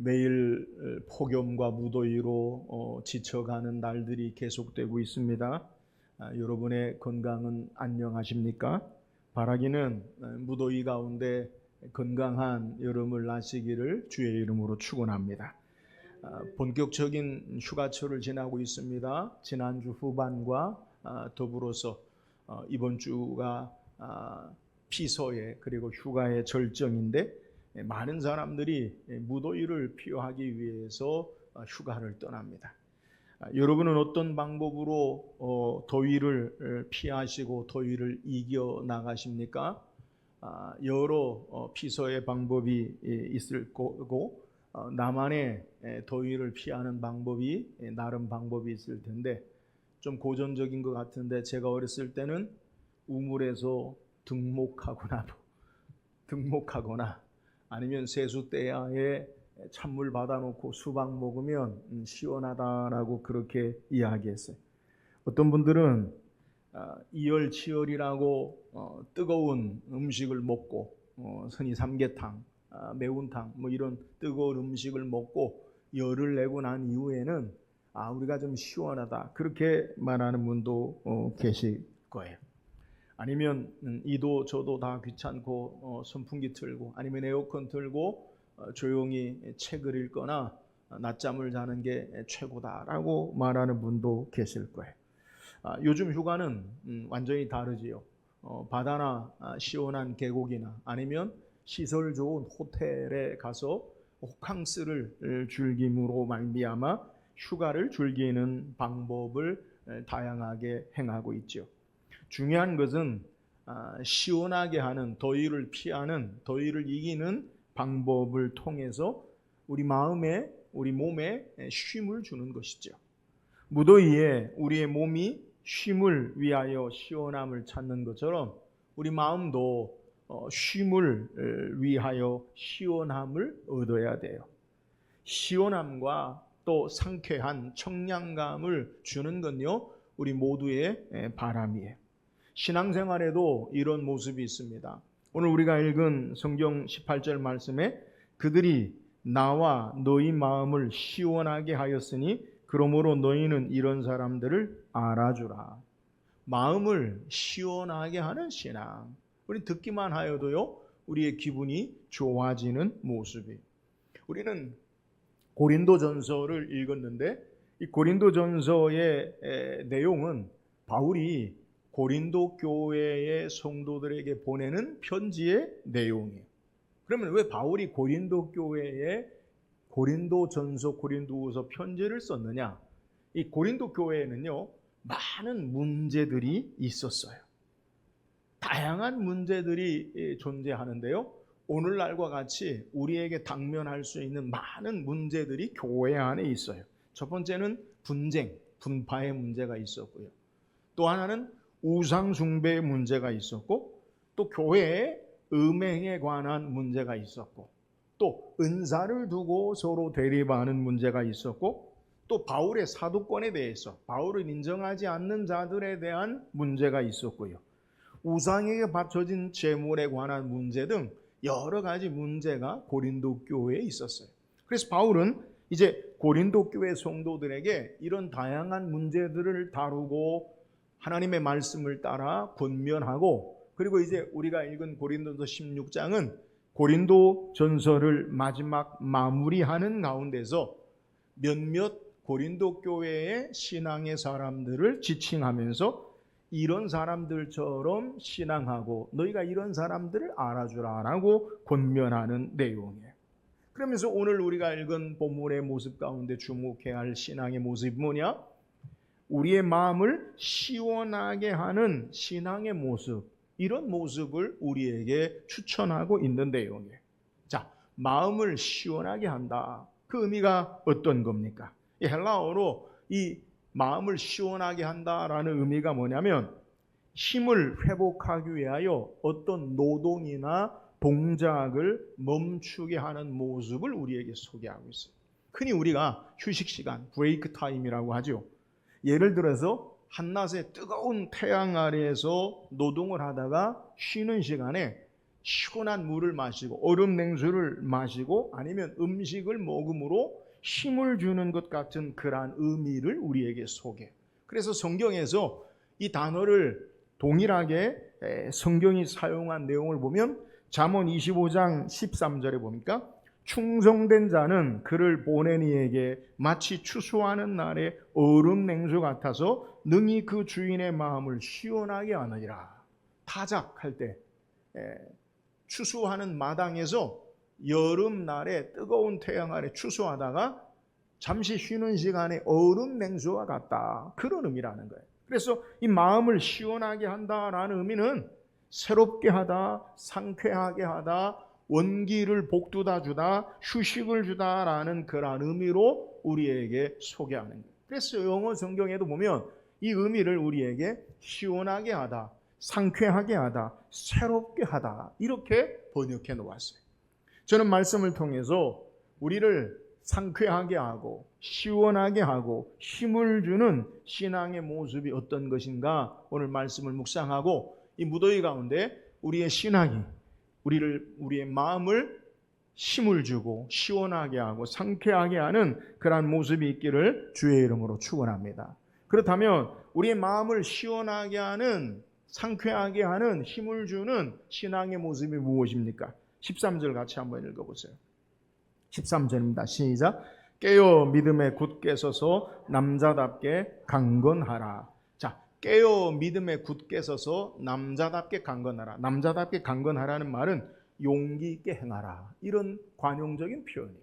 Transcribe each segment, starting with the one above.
매일 폭염과 무더위로 지쳐가는 날들이 계속되고 있습니다. 여러분의 건강은 안녕하십니까? 바라기는 무더위 가운데 건강한 여름을 나시기를 주의 이름으로 축원합니다. 본격적인 휴가철을 지나고 있습니다. 지난주 후반과 더불어서 이번 주가 피서의 그리고 휴가의 절정인데 많은 사람들이 무더위를 피하기 위해서 휴가를 떠납니다. 여러분은 어떤 방법으로 더위를 피하시고 더위를 이겨 나가십니까? 여러 피서의 방법이 있을 거고 나만의 더위를 피하는 방법이 나름 방법이 있을 텐데 좀 고전적인 것 같은데 제가 어렸을 때는 우물에서 등목하거나 아니면 세숫대야에 찬물 받아놓고 수박 먹으면 시원하다라고 그렇게 이야기했어요. 어떤 분들은 이열치열이라고 뜨거운 음식을 먹고 흔히 삼계탕, 매운탕 이런 뜨거운 음식을 먹고 열을 내고 난 이후에는 우리가 좀 시원하다 그렇게 말하는 분도 계실 거예요. 아니면 이도 저도 다 귀찮고 선풍기 틀고 아니면 에어컨 틀고 조용히 책을 읽거나 낮잠을 자는 게 최고다라고 말하는 분도 계실 거예요. 요즘 휴가는 완전히 다르지요. 바다나 시원한 계곡이나 아니면 시설 좋은 호텔에 가서 호캉스를 즐김으로 말미암아 휴가를 즐기는 방법을 다양하게 행하고 있죠. 중요한 것은 시원하게 하는 더위를 피하는 더위를 이기는 방법을 통해서 우리 마음에 우리 몸에 쉼을 주는 것이죠. 무더위에 우리의 몸이 쉼을 위하여 시원함을 찾는 것처럼 우리 마음도 쉼을 위하여 시원함을 얻어야 돼요. 시원함과 또 상쾌한 청량감을 주는 건요 우리 모두의 바람이에요. 신앙생활에도 이런 모습이 있습니다. 오늘 우리가 읽은 성경 18절 말씀에 그들이 나와 너희 마음을 시원하게 하였으니 그러므로 너희는 이런 사람들을 알아주라. 마음을 시원하게 하는 신앙. 우리 듣기만 하여도요 우리의 기분이 좋아지는 모습이. 우리는 고린도전서를 읽었는데 이 고린도전서의 내용은 바울이 고린도 교회의 성도들에게 보내는 편지의 내용이에요. 그러면 왜 바울이 고린도 교회에 고린도전서, 고린도후서 편지를 썼느냐? 이 고린도 교회에는요 많은 문제들이 있었어요. 다양한 문제들이 존재하는데요. 오늘날과 같이 우리에게 당면할 수 있는 많은 문제들이 교회 안에 있어요. 첫 번째는 분쟁, 분파의 문제가 있었고요. 또 하나는 우상 숭배의 문제가 있었고 또 교회의 음행에 관한 문제가 있었고 또 은사를 두고 서로 대립하는 문제가 있었고 또 바울의 사도권에 대해서 바울을 인정하지 않는 자들에 대한 문제가 있었고요. 우상에게 바쳐진 제물에 관한 문제 등 여러 가지 문제가 고린도 교회에 있었어요. 그래서 바울은 이제 고린도 교회 성도들에게 이런 다양한 문제들을 다루고 하나님의 말씀을 따라 권면하고 그리고 이제 우리가 읽은 고린도서 16장은 고린도 전서를 마지막 마무리하는 가운데서 몇몇 고린도 교회의 신앙의 사람들을 지칭하면서 이런 사람들처럼 신앙하고 너희가 이런 사람들을 알아주라라고 권면하는 내용이에요. 그러면서 오늘 우리가 읽은 본문의 모습 가운데 주목해야 할 신앙의 모습이 뭐냐? 우리의 마음을 시원하게 하는 신앙의 모습, 이런 모습을 우리에게 추천하고 있는 내용이에요. 자, 마음을 시원하게 한다. 그 의미가 어떤 겁니까? 이 헬라어로 이 마음을 시원하게 한다라는 의미가 뭐냐면 힘을 회복하기 위하여 어떤 노동이나 동작을 멈추게 하는 모습을 우리에게 소개하고 있어요. 흔히 우리가 휴식 시간, 브레이크 타임이라고 하죠. 예를 들어서 한낮에 뜨거운 태양 아래에서 노동을 하다가 쉬는 시간에 시원한 물을 마시고 얼음 냉수를 마시고 아니면 음식을 먹음으로 힘을 주는 것 같은 그러한 의미를 우리에게 소개. 그래서 성경에서 이 단어를 동일하게 성경이 사용한 내용을 보면 잠언 25장 13절에 보니까 충성된 자는 그를 보낸 이에게 마치 추수하는 날에 얼음 냉수 같아서 능히 그 주인의 마음을 시원하게 하느니라. 타작할 때 추수하는 마당에서 여름날에 뜨거운 태양 아래 추수하다가 잠시 쉬는 시간에 얼음 냉수와 같다. 그런 의미라는 거예요. 그래서 이 마음을 시원하게 한다라는 의미는 새롭게 하다, 상쾌하게 하다, 원기를 복돋아 주다, 휴식을 주다라는 그런 의미로 우리에게 소개하는 거예요. 그래서 영어 성경에도 보면 이 의미를 우리에게 시원하게 하다, 상쾌하게 하다, 새롭게 하다 이렇게 번역해 놓았어요. 저는 말씀을 통해서 우리를 상쾌하게 하고 시원하게 하고 힘을 주는 신앙의 모습이 어떤 것인가 오늘 말씀을 묵상하고 이 무더위 가운데 우리의 신앙이 우리의 마음을 힘을 주고 시원하게 하고 상쾌하게 하는 그러한 모습이 있기를 주의 이름으로 축원합니다. 그렇다면 우리의 마음을 시원하게 하는 상쾌하게 하는 힘을 주는 신앙의 모습이 무엇입니까? 13절 같이 한번 읽어보세요. 13절입니다. 시작. 깨어 믿음에 굳게 서서 남자답게 강건하라. 자, 깨어 믿음에 굳게 서서 남자답게 강건하라. 남자답게 강건하라는 말은 용기 있게 행하라. 이런 관용적인 표현이에요.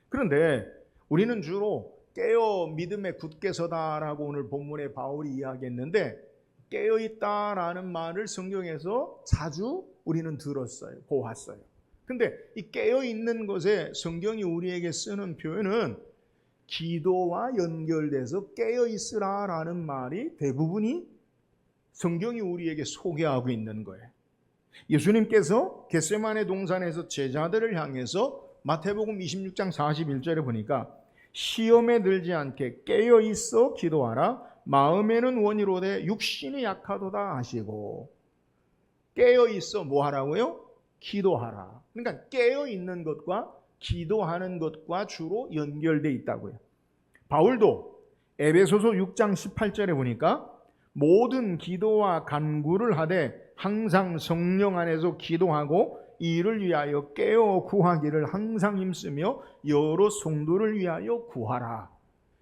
그런데 우리는 주로 깨어 믿음에 굳게 서다라고 오늘 본문에 바울이 이야기했는데 깨어있다라는 말을 성경에서 자주 우리는 들었어요. 보았어요. 근데 이 깨어있는 것에 성경이 우리에게 쓰는 표현은 기도와 연결돼서 깨어있으라라는 말이 대부분이 성경이 우리에게 소개하고 있는 거예요. 예수님께서 겟세마네 동산에서 제자들을 향해서 마태복음 26장 41절에 보니까 시험에 들지 않게 깨어있어 기도하라. 마음에는 원이로되 육신이 약하도다 하시고 깨어있어 뭐 하라고요? 기도하라. 그러니까 깨어있는 것과 기도하는 것과 주로 연결되어 있다고요. 바울도 에베소서 6장 18절에 보니까 모든 기도와 간구를 하되 항상 성령 안에서 기도하고 이를 위하여 깨어 구하기를 항상 힘쓰며 여러 성도를 위하여 구하라.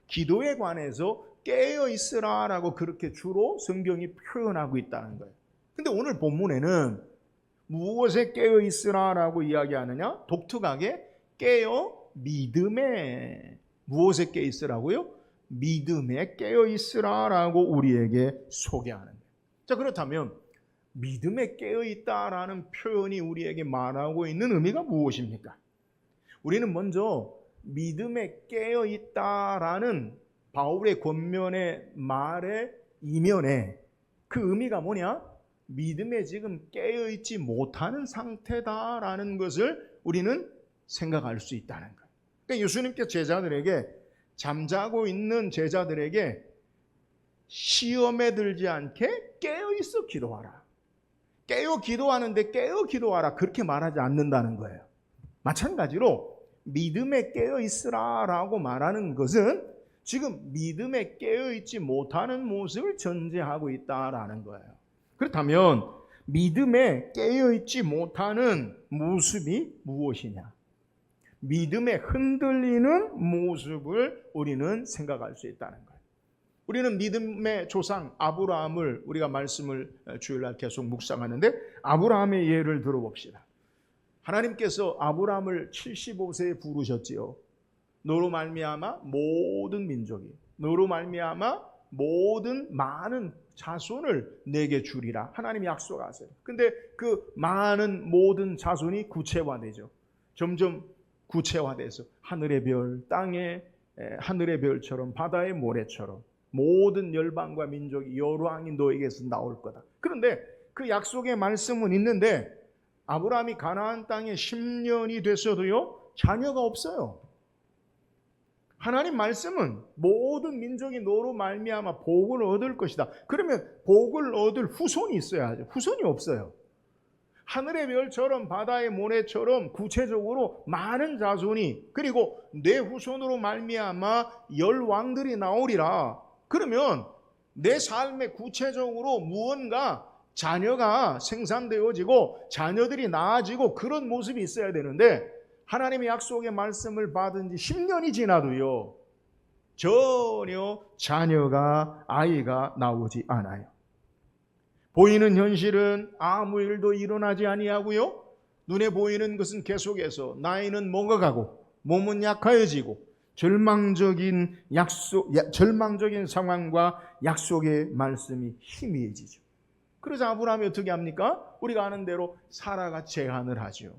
기도에 관해서 깨어 있으라라고 그렇게 주로 성경이 표현하고 있다는 거예요. 근데 오늘 본문에는 무엇에 깨어 있으라라고 이야기하느냐? 독특하게 깨어 믿음에 무엇에 깨어 있으라고요? 믿음에 깨어 있으라라고 우리에게 소개하는 거예요. 자, 그렇다면 믿음에 깨어 있다라는 표현이 우리에게 말하고 있는 의미가 무엇입니까? 우리는 먼저 믿음에 깨어 있다라는 바울의 권면의 말의 이면에 그 의미가 뭐냐? 믿음에 지금 깨어 있지 못하는 상태다라는 것을 우리는 생각할 수 있다는 거예요. 그러니까 예수님께서 제자들에게 잠자고 있는 제자들에게 시험에 들지 않게 깨어 있어 기도하라. 깨어 기도하는데 깨어 기도하라 그렇게 말하지 않는다는 거예요. 마찬가지로 믿음에 깨어 있으라라고 말하는 것은 지금 믿음에 깨어 있지 못하는 모습을 전제하고 있다라는 거예요. 그렇다면 믿음에 깨어 있지 못하는 모습이 무엇이냐? 믿음에 흔들리는 모습을 우리는 생각할 수 있다는 거예요. 우리는 믿음의 조상 아브라함을 우리가 말씀을 주일날 계속 묵상하는데 아브라함의 예를 들어봅시다. 하나님께서 아브라함을 75세에 부르셨지요. 너로 말미암아 모든 민족이 너로 말미암아 모든 많은 자손을 내게 주리라 하나님이 약속하세요. 근데 그 많은 모든 자손이 구체화되죠. 점점 구체화돼서 하늘의 별, 땅의 하늘의 별처럼 바다의 모래처럼 모든 열방과 민족이 여러 왕이 너에게서 나올 거다. 그런데 그 약속의 말씀은 있는데 아브라함이 가나안 땅에 10년이 됐어도요 자녀가 없어요. 하나님 말씀은 모든 민족이 너로 말미암아 복을 얻을 것이다. 그러면 복을 얻을 후손이 있어야죠. 후손이 없어요. 하늘의 별처럼 바다의 모래처럼 구체적으로 많은 자손이 그리고 내 후손으로 말미암아 열 왕들이 나오리라. 그러면 내 삶에 구체적으로 무언가 자녀가 생산되어지고 자녀들이 나아지고 그런 모습이 있어야 되는데 하나님의 약속의 말씀을 받은 지 10년이 지나도요 전혀 자녀가 아이가 나오지 않아요. 보이는 현실은 아무 일도 일어나지 아니하고요 눈에 보이는 것은 계속해서 나이는 먹어가고 몸은 약하여지고 절망적인 상황과 약속의 말씀이 희미해지죠. 그래서 아브라함이 어떻게 합니까? 우리가 아는 대로 사라가 제안을 하죠.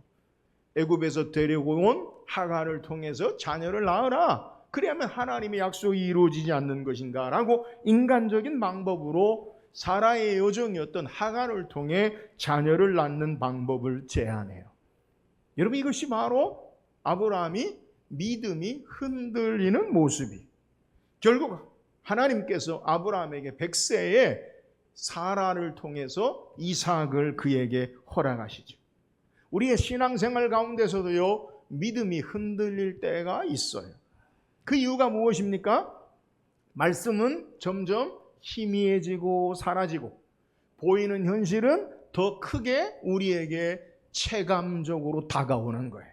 애굽에서 데려온 하갈을 통해서 자녀를 낳으라. 그래야만 하나님의 약속이 이루어지지 않는 것인가 라고 인간적인 방법으로 사라의 여종이었던 하갈을 통해 자녀를 낳는 방법을 제안해요. 여러분 이것이 바로 아브라함이 믿음이 흔들리는 모습이 결국 하나님께서 아브라함에게 100세에 사라를 통해서 이삭을 그에게 허락하시죠. 우리의 신앙생활 가운데서도요 믿음이 흔들릴 때가 있어요. 그 이유가 무엇입니까? 말씀은 점점 희미해지고 사라지고 보이는 현실은 더 크게 우리에게 체감적으로 다가오는 거예요.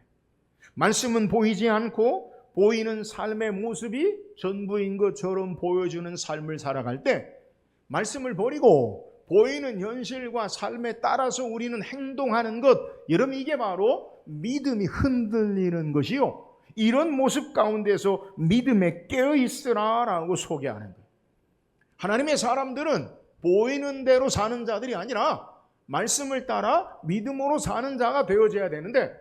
말씀은 보이지 않고 보이는 삶의 모습이 전부인 것처럼 보여주는 삶을 살아갈 때 말씀을 버리고 보이는 현실과 삶에 따라서 우리는 행동하는 것, 여러분 이게 바로 믿음이 흔들리는 것이요. 이런 모습 가운데서 믿음에 깨어있으라라고 소개하는 거예요. 하나님의 사람들은 보이는 대로 사는 자들이 아니라 말씀을 따라 믿음으로 사는 자가 되어져야 되는데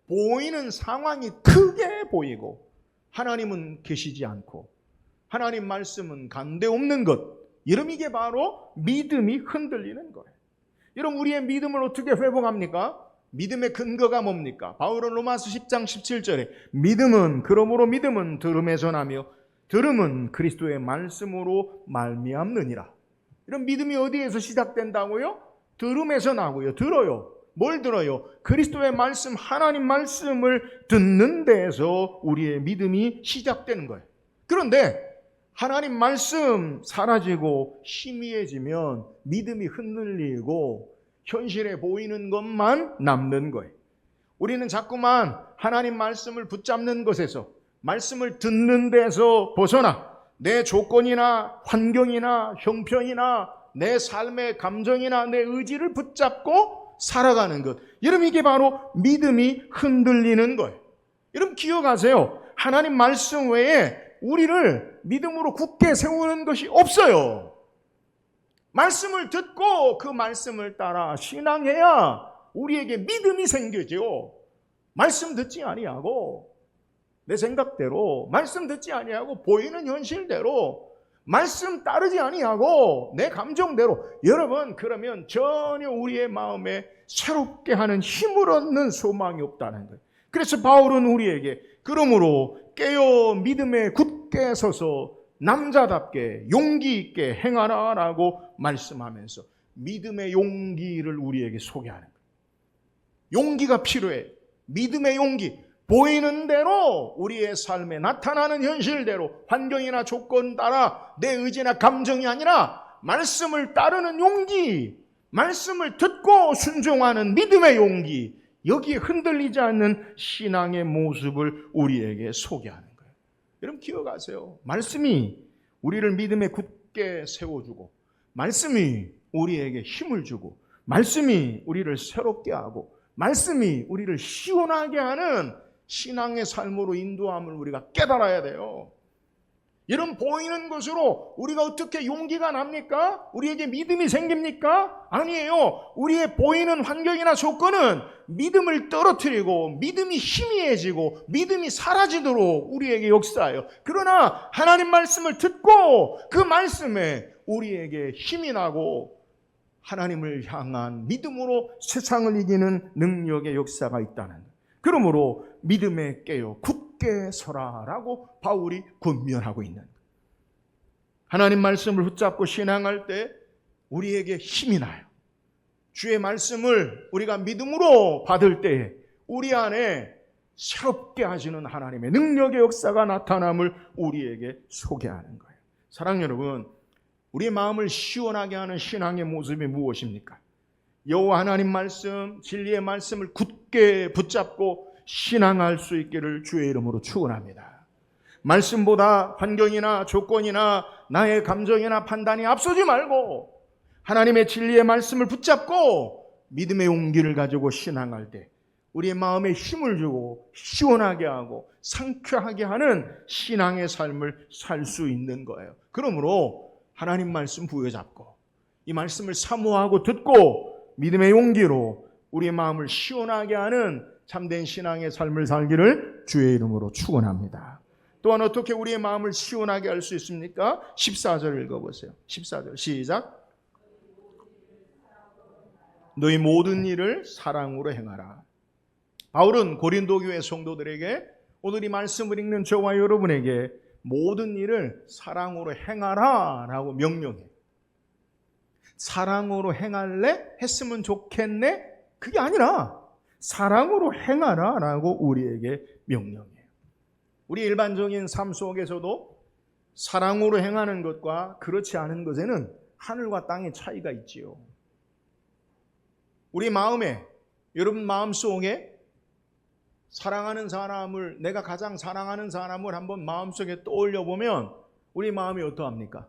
보이는 상황이 크게 보이고 하나님은 계시지 않고 하나님 말씀은 간데없는 것, 여러분 이게 바로 믿음이 흔들리는 거예요. 여러분 우리의 믿음을 어떻게 회복합니까? 믿음의 근거가 뭡니까? 바울은 로마서 10장 17절에 믿음은 그러므로 믿음은 들음에서 나며 들음은 그리스도의 말씀으로 말미암느니라. 이런 믿음이 어디에서 시작된다고요? 들음에서 나고요. 들어요. 뭘 들어요? 그리스도의 말씀, 하나님 말씀을 듣는 데에서 우리의 믿음이 시작되는 거예요. 그런데 하나님 말씀 사라지고 희미해지면 믿음이 흔들리고 현실에 보이는 것만 남는 거예요. 우리는 자꾸만 하나님 말씀을 붙잡는 것에서 말씀을 듣는 데서 벗어나 내 조건이나 환경이나 형편이나 내 삶의 감정이나 내 의지를 붙잡고 살아가는 것. 여러분 이게 바로 믿음이 흔들리는 거예요. 여러분 기억하세요. 하나님 말씀 외에 우리를 믿음으로 굳게 세우는 것이 없어요. 말씀을 듣고 그 말씀을 따라 신앙해야 우리에게 믿음이 생기죠. 말씀 듣지 아니하고 내 생각대로 말씀 듣지 아니하고 보이는 현실대로 말씀 따르지 아니하고 내 감정대로 여러분 그러면 전혀 우리의 마음에 새롭게 하는 힘을 얻는 소망이 없다는 거예요. 그래서 바울은 우리에게 그러므로 깨어 믿음에 굳게 서서 남자답게 용기 있게 행하라라고 말씀하면서 믿음의 용기를 우리에게 소개하는 거예요. 용기가 필요해. 믿음의 용기. 보이는 대로 우리의 삶에 나타나는 현실대로 환경이나 조건 따라 내 의지나 감정이 아니라 말씀을 따르는 용기, 말씀을 듣고 순종하는 믿음의 용기, 여기에 흔들리지 않는 신앙의 모습을 우리에게 소개하는 거예요. 여러분 기억하세요. 말씀이 우리를 믿음에 굳게 세워주고 말씀이 우리에게 힘을 주고 말씀이 우리를 새롭게 하고 말씀이 우리를 시원하게 하는 신앙의 삶으로 인도함을 우리가 깨달아야 돼요. 이런 보이는 것으로 우리가 어떻게 용기가 납니까? 우리에게 믿음이 생깁니까? 아니에요. 우리의 보이는 환경이나 조건은 믿음을 떨어뜨리고 믿음이 희미해지고 믿음이 사라지도록 우리에게 역사해요. 그러나 하나님 말씀을 듣고 그 말씀에 우리에게 힘이 나고 하나님을 향한 믿음으로 세상을 이기는 능력의 역사가 있다는 거예요. 그러므로 믿음에 깨어 굳게 서라라고 바울이 권면하고 있는 거예요. 하나님 말씀을 붙잡고 신앙할 때 우리에게 힘이 나요. 주의 말씀을 우리가 믿음으로 받을 때에 우리 안에 새롭게 하시는 하나님의 능력의 역사가 나타남을 우리에게 소개하는 거예요. 사랑하는 여러분, 우리의 마음을 시원하게 하는 신앙의 모습이 무엇입니까? 여호와 하나님 말씀, 진리의 말씀을 굳게 붙잡고 신앙할 수 있기를 주의 이름으로 축원합니다. 말씀보다 환경이나 조건이나 나의 감정이나 판단이 앞서지 말고 하나님의 진리의 말씀을 붙잡고 믿음의 용기를 가지고 신앙할 때 우리의 마음에 힘을 주고 시원하게 하고 상쾌하게 하는 신앙의 삶을 살 수 있는 거예요. 그러므로 하나님 말씀 부여잡고 이 말씀을 사모하고 듣고 믿음의 용기로 우리의 마음을 시원하게 하는 참된 신앙의 삶을 살기를 주의 이름으로 축원합니다. 또한 어떻게 우리의 마음을 시원하게 할 수 있습니까? 14절 읽어보세요. 14절 시작. 너희 모든 일을 사랑으로 행하라. 바울은 고린도 교회 성도들에게 오늘 이 말씀을 읽는 저와 여러분에게 모든 일을 사랑으로 행하라 라고 명령해요. 사랑으로 행할래? 했으면 좋겠네? 그게 아니라 사랑으로 행하라 라고 우리에게 명령해요. 우리 일반적인 삶 속에서도 사랑으로 행하는 것과 그렇지 않은 것에는 하늘과 땅의 차이가 있지요. 우리 마음에, 여러분 마음속에 사랑하는 사람을, 내가 가장 사랑하는 사람을 한번 마음속에 떠올려 보면 우리 마음이 어떠합니까?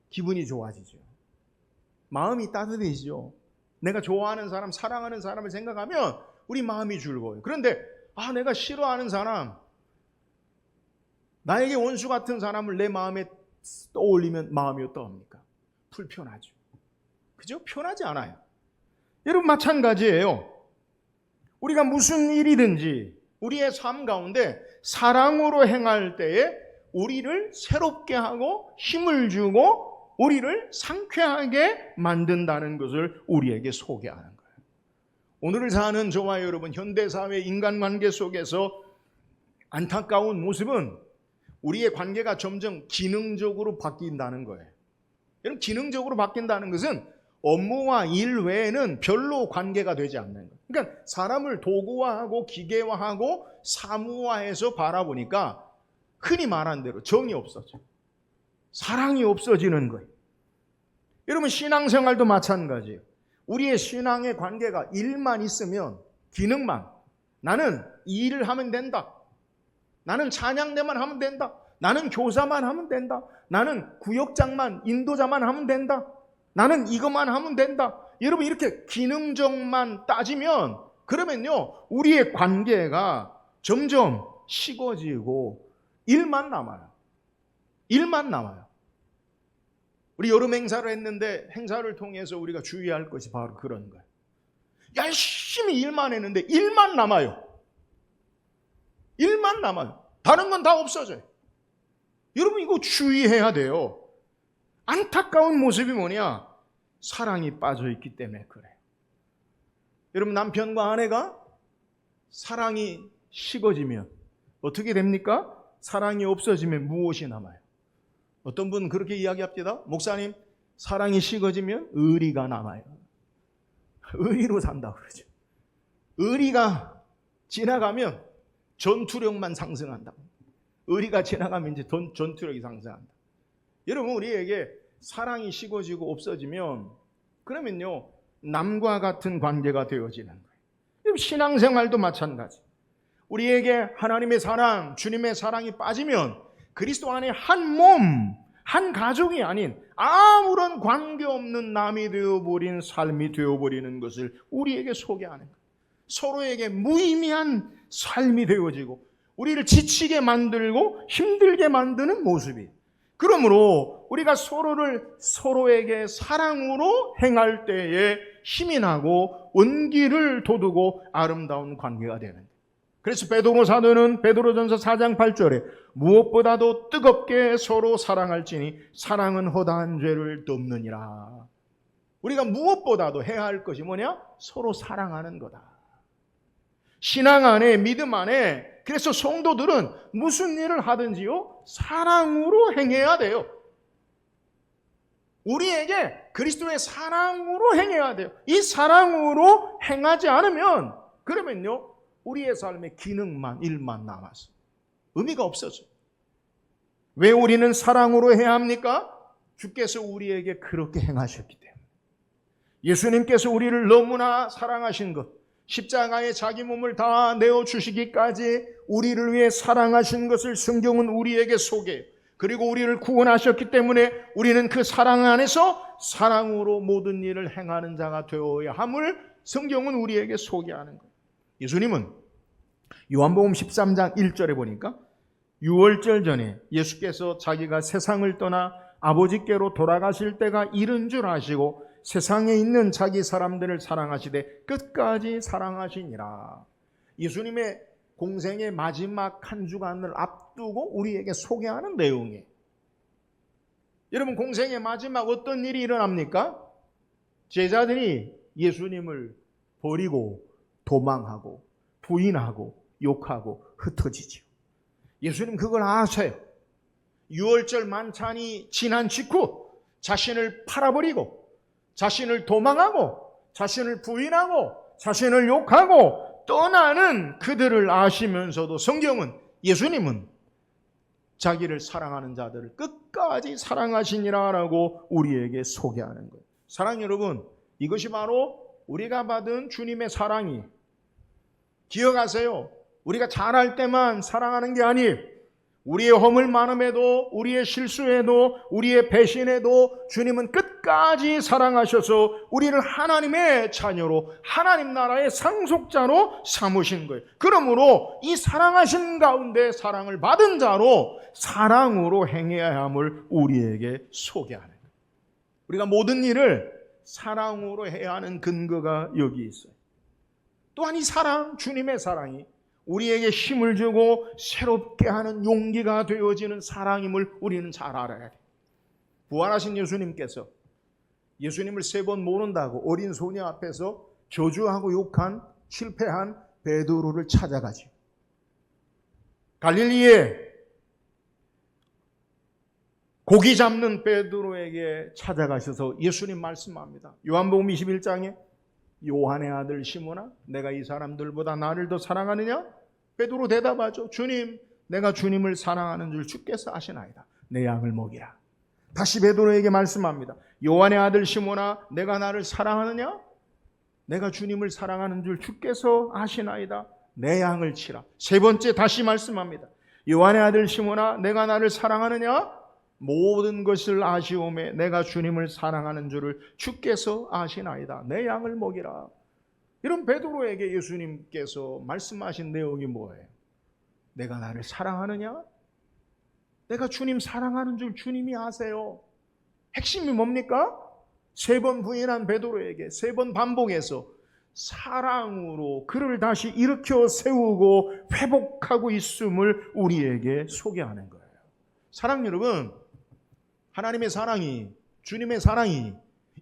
기분이 좋아지죠. 마음이 따뜻해지죠. 내가 좋아하는 사람, 사랑하는 사람을 생각하면 우리 마음이 즐거워요. 그런데 내가 싫어하는 사람, 나에게 원수 같은 사람을 내 마음에 떠올리면 마음이 어떠합니까? 불편하죠. 그죠? 편하지 않아요. 여러분 마찬가지예요. 우리가 무슨 일이든지 우리의 삶 가운데 사랑으로 행할 때에 우리를 새롭게 하고 힘을 주고 우리를 상쾌하게 만든다는 것을 우리에게 소개하는 거예요. 오늘을 사는 저와 여러분 현대사회 인간관계 속에서 안타까운 모습은 우리의 관계가 점점 기능적으로 바뀐다는 거예요. 여러분 기능적으로 바뀐다는 것은 업무와 일 외에는 별로 관계가 되지 않는 거예요. 그러니까 사람을 도구화하고 기계화하고 사무화해서 바라보니까 흔히 말한 대로 정이 없어져요. 사랑이 없어지는 거예요. 여러분 신앙생활도 마찬가지예요. 우리의 신앙의 관계가 일만 있으면 기능만, 나는 이 일을 하면 된다. 나는 찬양대만 하면 된다. 나는 교사만 하면 된다. 나는 구역장만, 인도자만 하면 된다. 나는 이것만 하면 된다. 여러분 이렇게 기능적만 따지면 그러면요 우리의 관계가 점점 식어지고 일만 남아요. 일만 남아요. 우리 여름 행사를 했는데 행사를 통해서 우리가 주의할 것이 바로 그런 거예요. 열심히 일만 했는데 일만 남아요. 일만 남아요. 다른 건 다 없어져요. 여러분 이거 주의해야 돼요. 안타까운 모습이 뭐냐? 사랑이 빠져있기 때문에 그래요. 여러분 남편과 아내가 사랑이 식어지면 어떻게 됩니까? 사랑이 없어지면 무엇이 남아요? 어떤 분은 그렇게 이야기합니다. 목사님, 사랑이 식어지면 의리가 남아요. 의리로 산다 그러죠. 의리가 지나가면 전투력만 상승한다. 의리가 지나가면 이제 전투력이 상승한다. 여러분 우리에게 사랑이 식어지고 없어지면 그러면요 남과 같은 관계가 되어지는 거예요. 신앙생활도 마찬가지. 우리에게 하나님의 사랑, 주님의 사랑이 빠지면 그리스도 안에 한 몸, 한 가족이 아닌 아무런 관계없는 남이 되어버린 삶이 되어버리는 것을 우리에게 소개하는 거예요. 서로에게 무의미한 삶이 되어지고 우리를 지치게 만들고 힘들게 만드는 모습이. 그러므로 우리가 서로에게 사랑으로 행할 때에 힘이 나고 원기를 돋우고 아름다운 관계가 되는 거예요. 그래서 베드로 사도는 베드로전서 4장 8절에 무엇보다도 뜨겁게 서로 사랑할지니 사랑은 허다한 죄를 덮느니라. 우리가 무엇보다도 해야 할 것이 뭐냐? 서로 사랑하는 거다. 신앙 안에, 믿음 안에, 그래서 성도들은 무슨 일을 하든지요 사랑으로 행해야 돼요. 우리에게 그리스도의 사랑으로 행해야 돼요. 이 사랑으로 행하지 않으면 그러면요 우리의 삶의 기능만 일만 남았어요. 의미가 없어져요. 왜 우리는 사랑으로 해야 합니까? 주께서 우리에게 그렇게 행하셨기 때문에. 예수님께서 우리를 너무나 사랑하신 것, 십자가에 자기 몸을 다 내어주시기까지 우리를 위해 사랑하신 것을 성경은 우리에게 소개해요. 그리고 우리를 구원하셨기 때문에 우리는 그 사랑 안에서 사랑으로 모든 일을 행하는 자가 되어야 함을 성경은 우리에게 소개하는 거예요. 예수님은 요한복음 13장 1절에 보니까 유월절 전에 예수께서 자기가 세상을 떠나 아버지께로 돌아가실 때가 이른 줄 아시고 세상에 있는 자기 사람들을 사랑하시되 끝까지 사랑하시니라. 예수님의 공생의 마지막 한 주간을 앞두고 우리에게 소개하는 내용이에요. 여러분, 공생의 마지막 어떤 일이 일어납니까? 제자들이 예수님을 버리고 도망하고 부인하고 욕하고 흩어지죠. 예수님 그걸 아세요. 유월절 만찬이 지난 직후 자신을 팔아버리고 자신을 도망하고 자신을 부인하고 자신을 욕하고 떠나는 그들을 아시면서도 성경은 예수님은 자기를 사랑하는 자들을 끝까지 사랑하시니라라고 우리에게 소개하는 거예요. 사랑 여러분, 이것이 바로 우리가 받은 주님의 사랑이, 기억하세요. 우리가 잘할 때만 사랑하는 게 아니에요. 우리의 허물 많음에도, 우리의 실수에도, 우리의 배신에도 주님은 끝까지 사랑하셔서 우리를 하나님의 자녀로, 하나님 나라의 상속자로 삼으신 거예요. 그러므로 이 사랑하신 가운데 사랑을 받은 자로 사랑으로 행해야 함을 우리에게 소개하는 거예요. 우리가 모든 일을 사랑으로 해야 하는 근거가 여기 있어요. 또한 이 사랑, 주님의 사랑이 우리에게 힘을 주고 새롭게 하는 용기가 되어지는 사랑임을 우리는 잘 알아야 돼요. 부활하신 예수님께서 예수님을 3번 모른다고 어린 소녀 앞에서 저주하고 욕한 실패한 베드로를 찾아가죠. 갈릴리에 고기 잡는 베드로에게 찾아가셔서 예수님 말씀합니다. 요한복음 21장에 요한의 아들 시몬아, 내가 이 사람들보다 나를 더 사랑하느냐? 베드로 대답하죠. 주님, 내가 주님을 사랑하는 줄 주께서 아시나이다. 내 양을 먹이라. 다시 베드로에게 말씀합니다. 요한의 아들 시몬아, 내가 나를 사랑하느냐? 내가 주님을 사랑하는 줄 주께서 아시나이다. 내 양을 치라. 3번째 다시 말씀합니다. 요한의 아들 시몬아, 내가 나를 사랑하느냐? 모든 것을 아시오매 내가 주님을 사랑하는 줄을 주께서 아시나이다. 내 양을 먹이라. 이런 베드로에게 예수님께서 말씀하신 내용이 뭐예요? 내가 나를 사랑하느냐? 내가 주님 사랑하는 줄 주님이 아세요. 핵심이 뭡니까? 3번 부인한 베드로에게 3번 반복해서 사랑으로 그를 다시 일으켜 세우고 회복하고 있음을 우리에게 소개하는 거예요. 사랑 여러분, 하나님의 사랑이, 주님의 사랑이,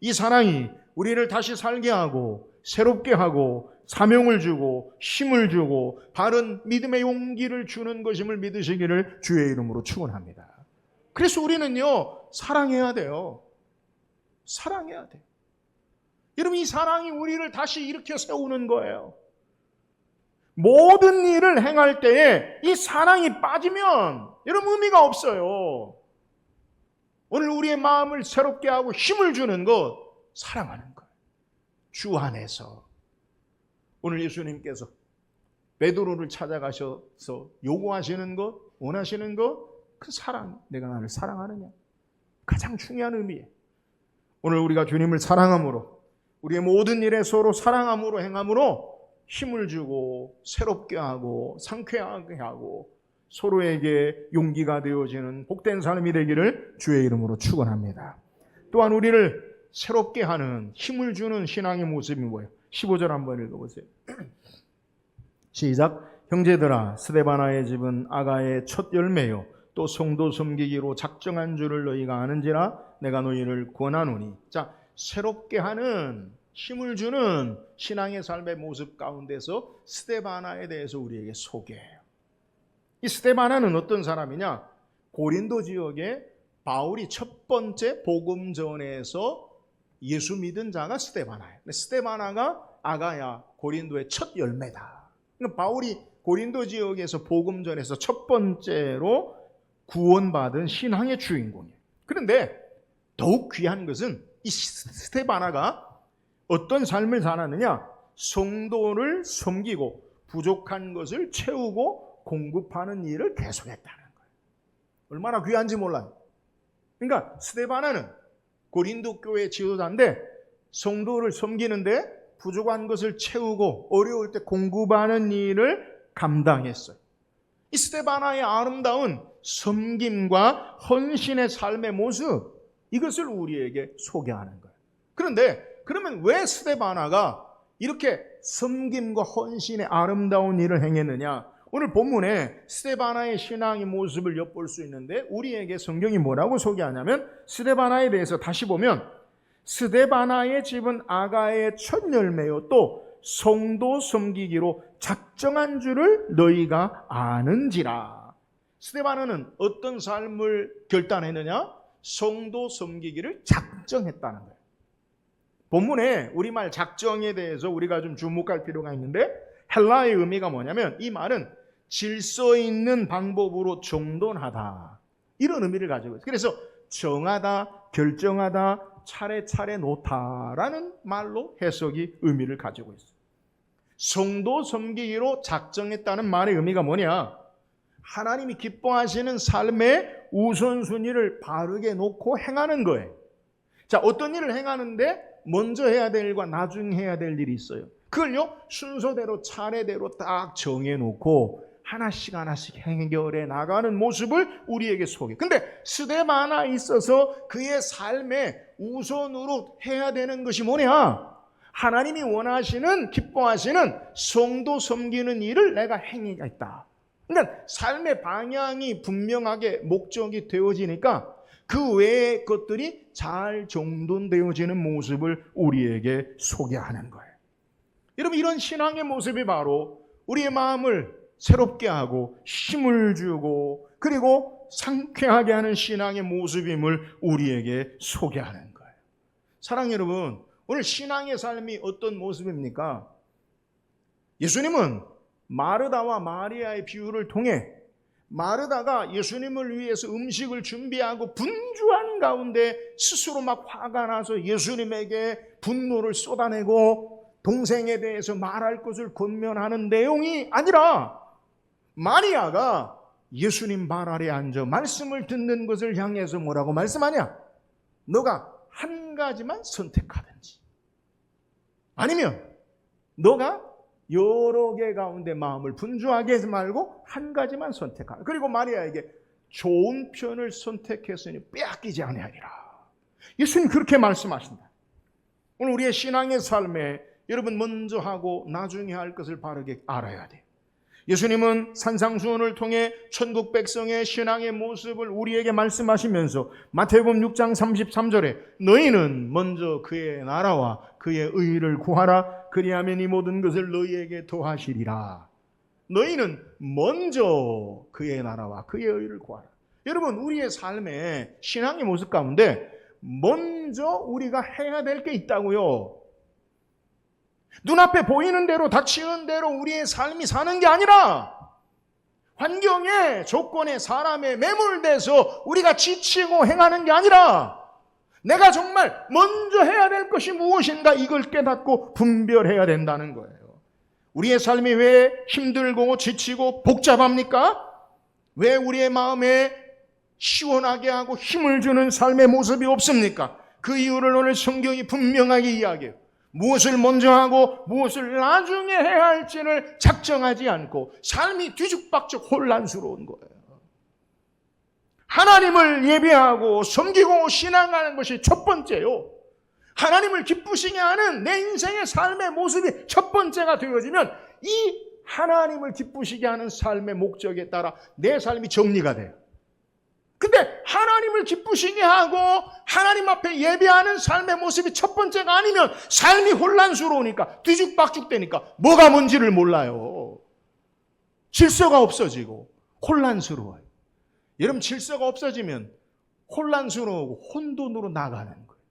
이 사랑이 우리를 다시 살게 하고 새롭게 하고 사명을 주고 힘을 주고 바른 믿음의 용기를 주는 것임을 믿으시기를 주의 이름으로 축원합니다. 그래서 우리는요, 사랑해야 돼요. 사랑해야 돼요. 여러분, 이 사랑이 우리를 다시 일으켜 세우는 거예요. 모든 일을 행할 때에 이 사랑이 빠지면 여러분 의미가 없어요. 오늘 우리의 마음을 새롭게 하고 힘을 주는 것, 사랑하는 것. 주 안에서. 오늘 예수님께서 베드로를 찾아가셔서 요구하시는 것, 원하시는 것, 그 사랑, 내가 나를 사랑하느냐. 가장 중요한 의미예요. 오늘 우리가 주님을 사랑함으로, 우리의 모든 일에 서로 사랑함으로 행함으로 힘을 주고 새롭게 하고 상쾌하게 하고 서로에게 용기가 되어지는 복된 삶이 되기를 주의 이름으로 축원합니다. 또한 우리를 새롭게 하는 힘을 주는 신앙의 모습이 뭐예요? 15절 한번 읽어보세요. 시작. 형제들아, 스데바나의 집은 아가의 첫 열매요 또 성도 섬기기로 작정한 줄을 너희가 아는지라 내가 너희를 권하노니. 자, 새롭게 하는 힘을 주는 신앙의 삶의 모습 가운데서 스데바나에 대해서 우리에게 소개해요. 이 스데바나는 어떤 사람이냐? 고린도 지역의 바울이 첫 번째 복음 전에서 예수 믿은 자가 스데바나예요. 스데바나가 아가야 고린도의 첫 열매다. 그러니까 바울이 고린도 지역에서 복음 전에서 첫 번째로 구원받은 신앙의 주인공이에요. 그런데 더욱 귀한 것은 이 스데바나가 어떤 삶을 살았느냐? 성도를 섬기고 부족한 것을 채우고 공급하는 일을 계속했다는 거예요. 얼마나 귀한지 몰라요. 그러니까 스데바나는 고린도 교회 지도자인데 성도를 섬기는데 부족한 것을 채우고 어려울 때 공급하는 일을 감당했어요. 이 스데바나의 아름다운 섬김과 헌신의 삶의 모습, 이것을 우리에게 소개하는 거예요. 그런데 그러면 왜 스데바나가 이렇게 섬김과 헌신의 아름다운 일을 행했느냐? 오늘 본문에 스데바나의 신앙의 모습을 엿볼 수 있는데 우리에게 성경이 뭐라고 소개하냐면 스데바나에 대해서 다시 보면 스데바나의 집은 아가의 첫 열매요 또 성도 섬기기로 작정한 줄을 너희가 아는지라. 스데바나는 어떤 삶을 결단했느냐? 성도 섬기기를 작정했다는 거예요. 본문에 우리말 작정에 대해서 우리가 좀 주목할 필요가 있는데 헬라의 의미가 뭐냐면 이 말은 질서 있는 방법으로 정돈하다, 이런 의미를 가지고 있어요. 그래서 정하다, 결정하다, 차례차례 놓다라는 말로 해석이 의미를 가지고 있어요. 성도 섬기기로 작정했다는 말의 의미가 뭐냐? 하나님이 기뻐하시는 삶의 우선순위를 바르게 놓고 행하는 거예요. 자, 어떤 일을 행하는데 먼저 해야 될 일과 나중에 해야 될 일이 있어요. 그걸요 순서대로 차례대로 딱 정해놓고 하나씩 하나씩 해결해 나가는 모습을 우리에게 소개. 근데 스데바나에 있어서 그의 삶에 우선으로 해야 되는 것이 뭐냐? 하나님이 원하시는, 기뻐하시는 성도 섬기는 일을 내가 행해야겠다. 그러니까 삶의 방향이 분명하게 목적이 되어지니까 그 외의 것들이 잘 정돈되어지는 모습을 우리에게 소개하는 거예요. 여러분, 이런 신앙의 모습이 바로 우리의 마음을 새롭게 하고 힘을 주고 그리고 상쾌하게 하는 신앙의 모습임을 우리에게 소개하는 거예요. 사랑하는 여러분, 오늘 신앙의 삶이 어떤 모습입니까? 예수님은 마르다와 마리아의 비유를 통해 마르다가 예수님을 위해서 음식을 준비하고 분주한 가운데 스스로 막 화가 나서 예수님에게 분노를 쏟아내고 동생에 대해서 말할 것을 권면하는 내용이 아니라 마리아가 예수님 발 아래 앉아 말씀을 듣는 것을 향해서 뭐라고 말씀하냐? 너가 한 가지만 선택하든지 아니면 너가 여러 개 가운데 마음을 분주하게 하지 말고 한 가지만 선택하라. 그리고 마리아에게 좋은 편을 선택했으니 빼앗기지 아니하리라. 예수님 그렇게 말씀하신다. 오늘 우리의 신앙의 삶에 여러분 먼저 하고 나중에 할 것을 바르게 알아야 돼요. 예수님은 산상수훈을 통해 천국 백성의 신앙의 모습을 우리에게 말씀하시면서 마태복음 6장 33절에 너희는 먼저 그의 나라와 그의 의를 구하라. 그리하면 이 모든 것을 너희에게 더하시리라. 너희는 먼저 그의 나라와 그의 의를 구하라. 여러분, 우리의 삶의 신앙의 모습 가운데 먼저 우리가 해야 될 게 있다고요. 눈앞에 보이는 대로 닥치는 대로 우리의 삶이 사는 게 아니라 환경에, 조건에, 사람에 매몰돼서 우리가 지치고 행하는 게 아니라 내가 정말 먼저 해야 될 것이 무엇인가 이걸 깨닫고 분별해야 된다는 거예요. 우리의 삶이 왜 힘들고 지치고 복잡합니까? 왜 우리의 마음에 시원하게 하고 힘을 주는 삶의 모습이 없습니까? 그 이유를 오늘 성경이 분명하게 이야기해요. 무엇을 먼저 하고 무엇을 나중에 해야 할지를 작정하지 않고 삶이 뒤죽박죽 혼란스러운 거예요. 하나님을 예배하고 섬기고 신앙하는 것이 첫 번째요. 하나님을 기쁘시게 하는 내 인생의 삶의 모습이 첫 번째가 되어지면 이 하나님을 기쁘시게 하는 삶의 목적에 따라 내 삶이 정리가 돼요. 근데 하나님을 기쁘시게 하고 하나님 앞에 예배하는 삶의 모습이 첫 번째가 아니면 삶이 혼란스러우니까 뒤죽박죽 되니까 뭐가 뭔지를 몰라요. 질서가 없어지고 혼란스러워요. 여러분, 질서가 없어지면 혼란스러우고 혼돈으로 나가는 거예요.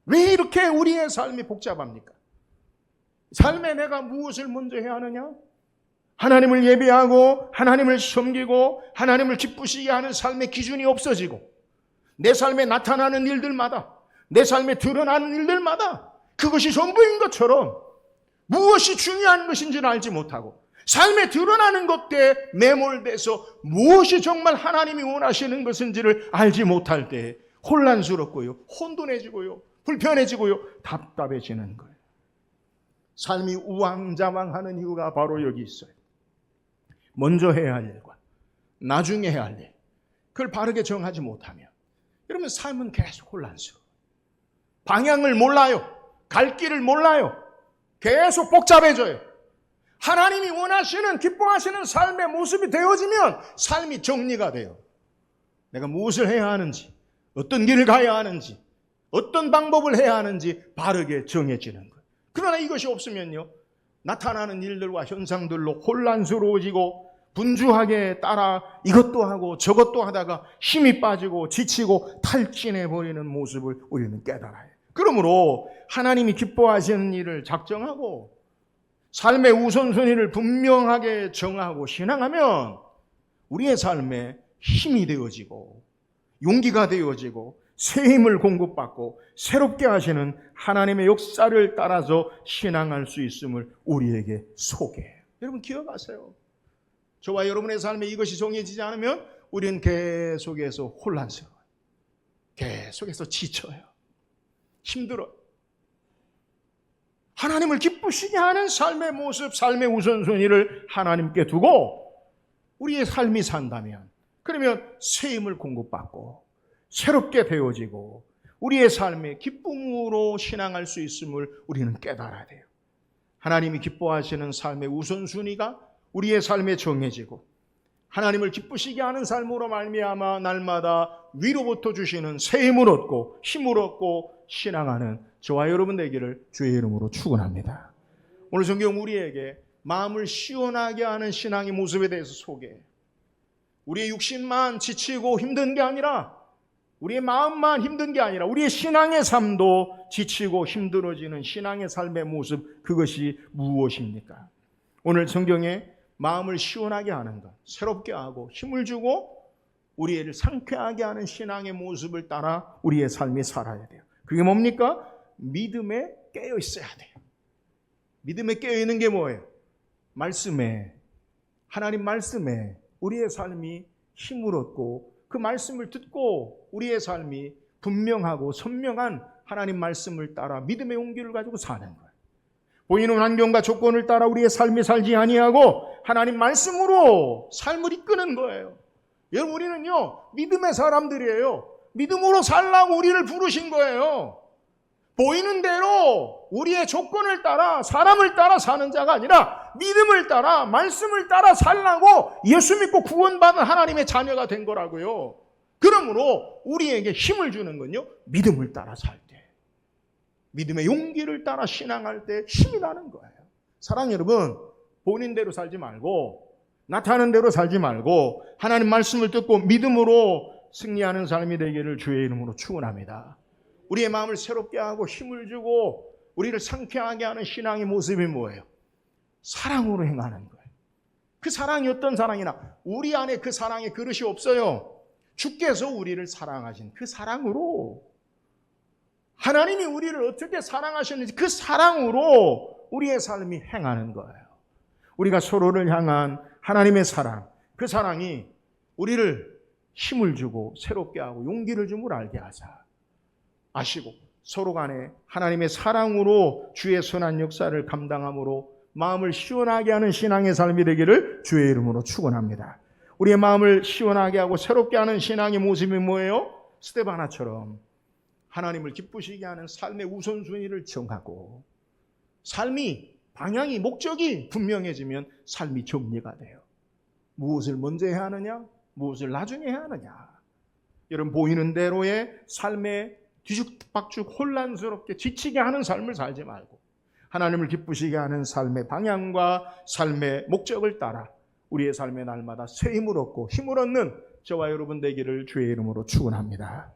왜 이렇게 우리의 삶이 복잡합니까? 삶에 내가 무엇을 먼저 해야 하느냐? 하나님을 예배하고 하나님을 섬기고 하나님을 기쁘시게 하는 삶의 기준이 없어지고 내 삶에 나타나는 일들마다 내 삶에 드러나는 일들마다 그것이 전부인 것처럼 무엇이 중요한 것인지를 알지 못하고 삶에 드러나는 것에 매몰돼서 무엇이 정말 하나님이 원하시는 것인지를 알지 못할 때 혼란스럽고요, 혼돈해지고요, 불편해지고요, 답답해지는 거예요. 삶이 우왕좌왕하는 이유가 바로 여기 있어요. 먼저 해야 할 일과 나중에 해야 할 일, 그걸 바르게 정하지 못하면 여러분 삶은 계속 혼란스러워요. 방향을 몰라요. 갈 길을 몰라요. 계속 복잡해져요. 하나님이 원하시는 기뻐하시는 삶의 모습이 되어지면 삶이 정리가 돼요. 내가 무엇을 해야 하는지, 어떤 길을 가야 하는지, 어떤 방법을 해야 하는지 바르게 정해지는 거예요. 그러나 이것이 없으면요, 나타나는 일들과 현상들로 혼란스러워지고 분주하게 따라 이것도 하고 저것도 하다가 힘이 빠지고 지치고 탈진해버리는 모습을 우리는 깨달아요. 그러므로 하나님이 기뻐하시는 일을 작정하고 삶의 우선순위를 분명하게 정하고 신앙하면 우리의 삶에 힘이 되어지고 용기가 되어지고 새 힘을 공급받고 새롭게 하시는 하나님의 역사를 따라서 신앙할 수 있음을 우리에게 소개해요. 여러분 기억하세요. 저와 여러분의 삶에 이것이 정해지지 않으면 우리는 계속해서 혼란스러워요. 계속해서 지쳐요. 힘들어요. 하나님을 기쁘시게 하는 삶의 모습, 삶의 우선순위를 하나님께 두고 우리의 삶이 산다면, 그러면 새 힘을 공급받고 새롭게 되어지고 우리의 삶에 기쁨으로 신앙할 수 있음을 우리는 깨달아야 돼요. 하나님이 기뻐하시는 삶의 우선순위가 우리의 삶에 정해지고 하나님을 기쁘시게 하는 삶으로 말미암아 날마다 위로부터 주시는 새 힘을 얻고 힘을 얻고 신앙하는 저와 여러분 되기를 주의 이름으로 축원합니다. 오늘 성경 우리에게 마음을 시원하게 하는 신앙의 모습에 대해서 소개해요. 우리의 육신만 지치고 힘든 게 아니라, 우리의 마음만 힘든 게 아니라 우리의 신앙의 삶도 지치고 힘들어지는 신앙의 삶의 모습, 그것이 무엇입니까? 오늘 성경에 마음을 시원하게 하는 것, 새롭게 하고 힘을 주고 우리를 상쾌하게 하는 신앙의 모습을 따라 우리의 삶이 살아야 돼요. 그게 뭡니까? 믿음에 깨어 있어야 돼요. 믿음에 깨어 있는 게 뭐예요? 말씀에, 하나님 말씀에 우리의 삶이 힘을 얻고 그 말씀을 듣고 우리의 삶이 분명하고 선명한 하나님 말씀을 따라 믿음의 용기를 가지고 사는 거예요. 보이는 환경과 조건을 따라 우리의 삶이 살지 아니하고 하나님 말씀으로 삶을 이끄는 거예요. 여러분 우리는요 믿음의 사람들이에요. 믿음으로 살라고 우리를 부르신 거예요. 보이는 대로 우리의 조건을 따라 사람을 따라 사는 자가 아니라 믿음을 따라 말씀을 따라 살라고 예수 믿고 구원받은 하나님의 자녀가 된 거라고요. 그러므로 우리에게 힘을 주는 건요 믿음을 따라 살 때, 믿음의 용기를 따라 신앙할 때 힘이 나는 거예요. 사랑하는 여러분, 보이는 대로 살지 말고 나타나는 대로 살지 말고 하나님 말씀을 듣고 믿음으로 승리하는 삶이 되기를 주의 이름으로 축원합니다. 우리의 마음을 새롭게 하고 힘을 주고 우리를 상쾌하게 하는 신앙의 모습이 뭐예요? 사랑으로 행하는 거예요. 그 사랑이 어떤 사랑이나 우리 안에 그 사랑의 그릇이 없어요. 주께서 우리를 사랑하신 그 사랑으로, 하나님이 우리를 어떻게 사랑하셨는지 그 사랑으로 우리의 삶이 행하는 거예요. 우리가 서로를 향한 하나님의 사랑, 그 사랑이 우리를 힘을 주고 새롭게 하고 용기를 줌을 알게 하자. 아시고 서로 간에 하나님의 사랑으로 주의 선한 역사를 감당함으로 마음을 시원하게 하는 신앙의 삶이 되기를 주의 이름으로 축원합니다. 우리의 마음을 시원하게 하고 새롭게 하는 신앙의 모습이 뭐예요? 스데바나처럼 하나님을 기쁘시게 하는 삶의 우선순위를 정하고 삶이 방향이 목적이 분명해지면 삶이 정리가 돼요. 무엇을 먼저 해야 하느냐? 무엇을 나중에 해야 하느냐? 여러분 보이는 대로의 삶에 뒤죽박죽 혼란스럽게 지치게 하는 삶을 살지 말고 하나님을 기쁘시게 하는 삶의 방향과 삶의 목적을 따라 우리의 삶의 날마다 새 힘을 얻고 힘을 얻는 저와 여러분 되기를 주의 이름으로 축원합니다.